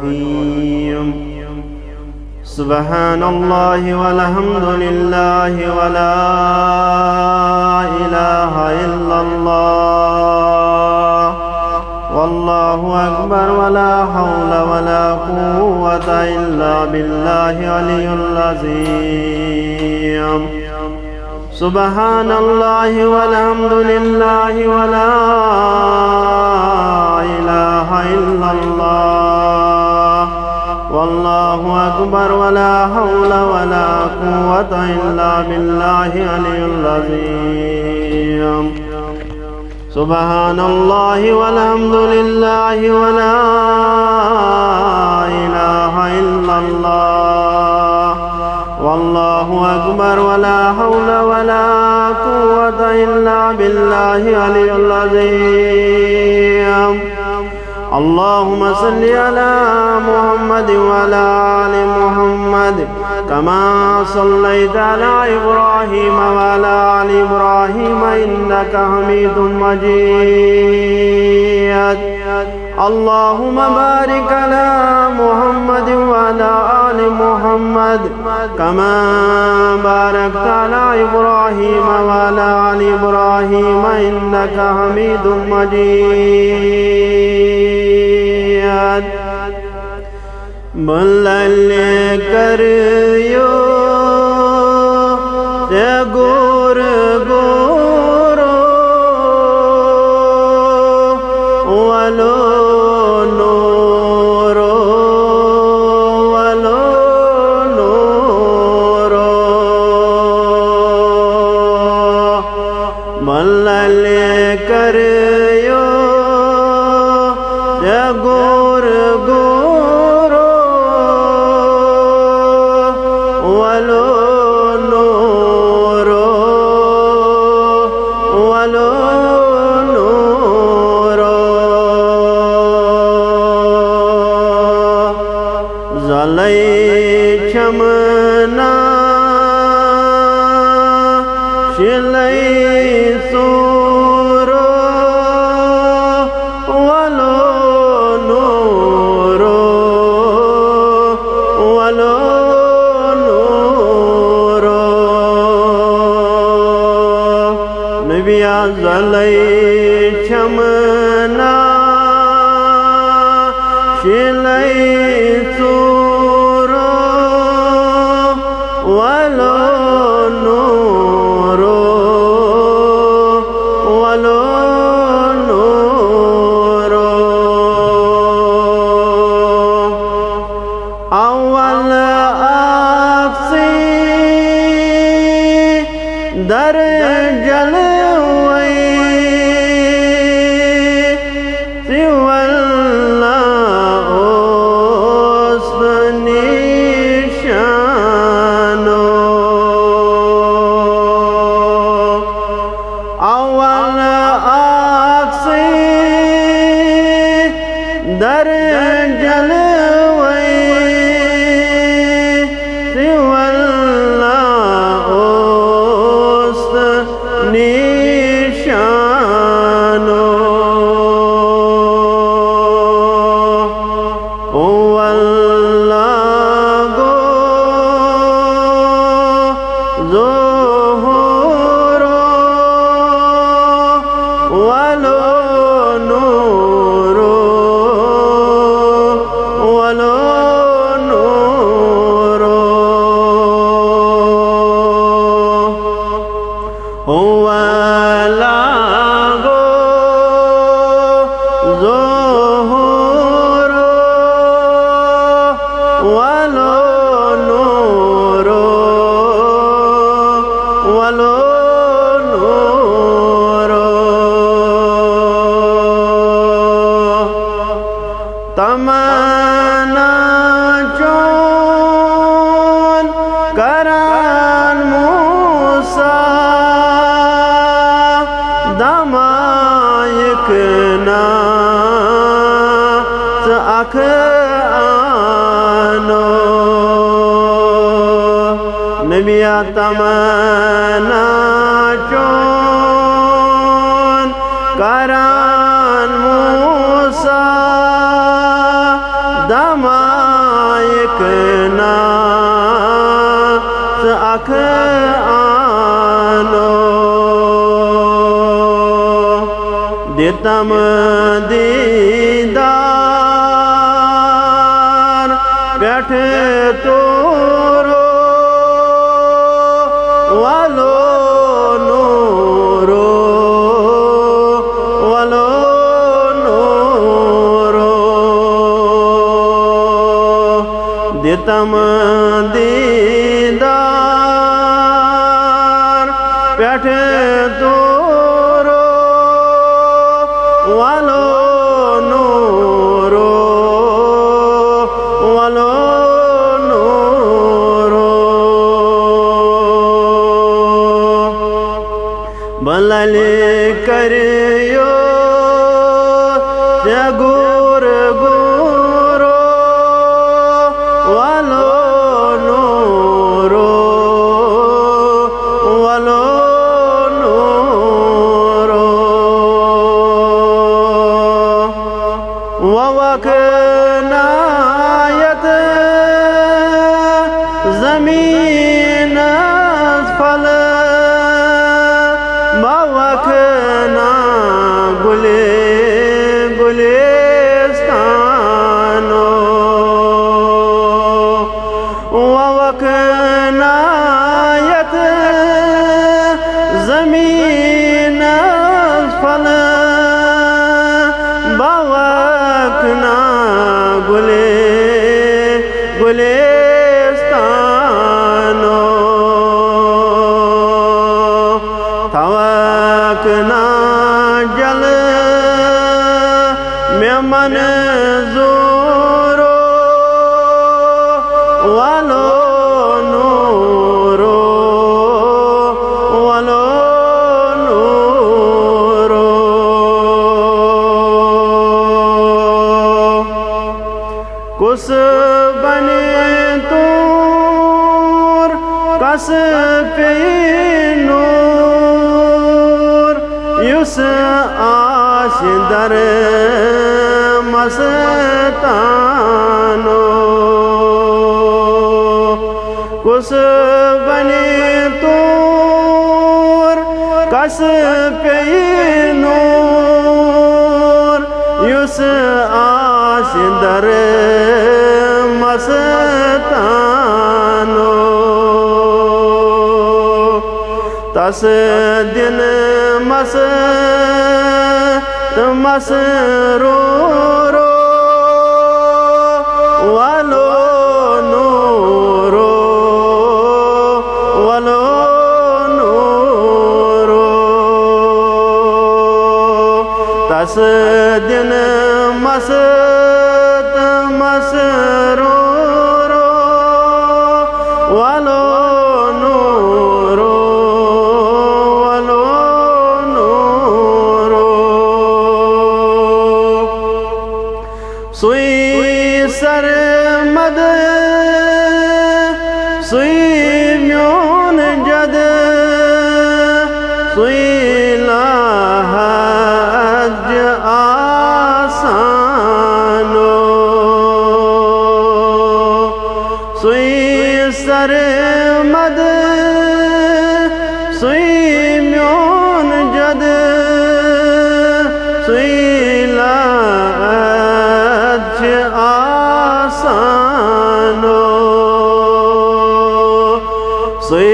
الرحيم سبحان الله والحمد لله ولا إله إلا الله والله أكبر ولا حول ولا قوة إلا بالله العلي العظيم سبحان الله والحمد لله ولا إله إلا الله والله أكبر ولا حول ولا قوة إلا بالله العلي العظيم سبحان الله والحمد لله ولا إله إلا الله والله أكبر ولا حول ولا قوة إلا بالله العلي العظيم اللهم صل على محمد وعلى آل محمد كما صليت على إبراهيم وعلى آل إبراهيم إنك حميد مجيد اللهم بارك على محمد وعلى آل محمد كما باركت على إبراهيم وعلى آل إبراهيم إنك حميد مجيد بلل करियो ते गोर गोरो वालो नोरो वालो नोरो बलल करियो ते गोर गोरो वालो नूरो वालो नूरो जलै चमना शिलै सूरो वालो नूरो वालो नबिया जलै चमना शिलै सूरो वालो नूरो वालो नूरो अव्वल आपसी दर जल दर जलवै सिवल्ला ओस्त निशानो ओ अल्लाह गो ज़ोहरो वालो नूरो वालो नूरो वाला गो ज़ोहरो वालो नूरो वालो नूरो तमन्ना चोन करान मूसा दमायक नास अख आनो नबिया तमन्ना चोन करान मूसा दमा आख आनो दितम दीदार बैठ तोरो वालो नूरो वालो नूरो दितम दीदार बैठ तोरो वालो नूरो वालो नूरो बलल करियो जगुर गुरो वालो नूरो वालो नूरो ववक नायत ज़मीन फल ववक ना गुले गुलिस्तानो ववक नायत ज़मीन फल बवकना गुले गुलिस्तानो थवकना जल में मन जोरो वालो नूरो वालो नूरो कुस बने तूर कस पे नूर युस आश दर मस्तानो कुस बने तूर कस पे नूर युस आश दर मस्तानो तस दिन मसरो रो वालो नूरो वालो नूरो तस दिन मसरो रो वालो नूरो वालो नूरो सुई सरमद सुई म्योन जद सुई लाहज आसानो सुई सरमद सुई म्योन जद सुई लाहज आसानो सुई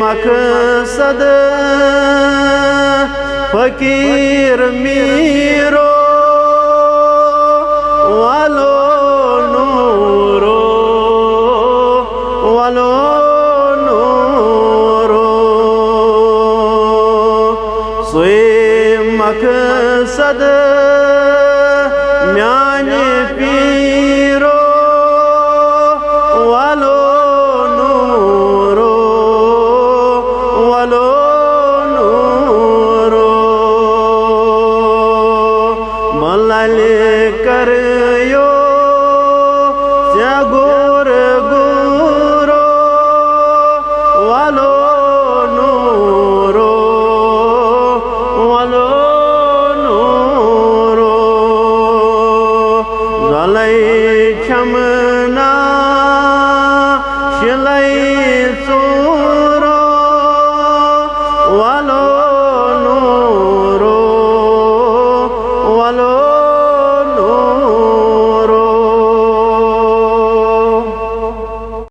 मकसद फकीर मीरो वालो नूरो वालो नूरो सुई मकसद म्याने पीरो वालो नूरो वालो नूरो मलल करियो जगुर गुरो वालो नूरो वालो नूरो जलै क्षमना शिलै सो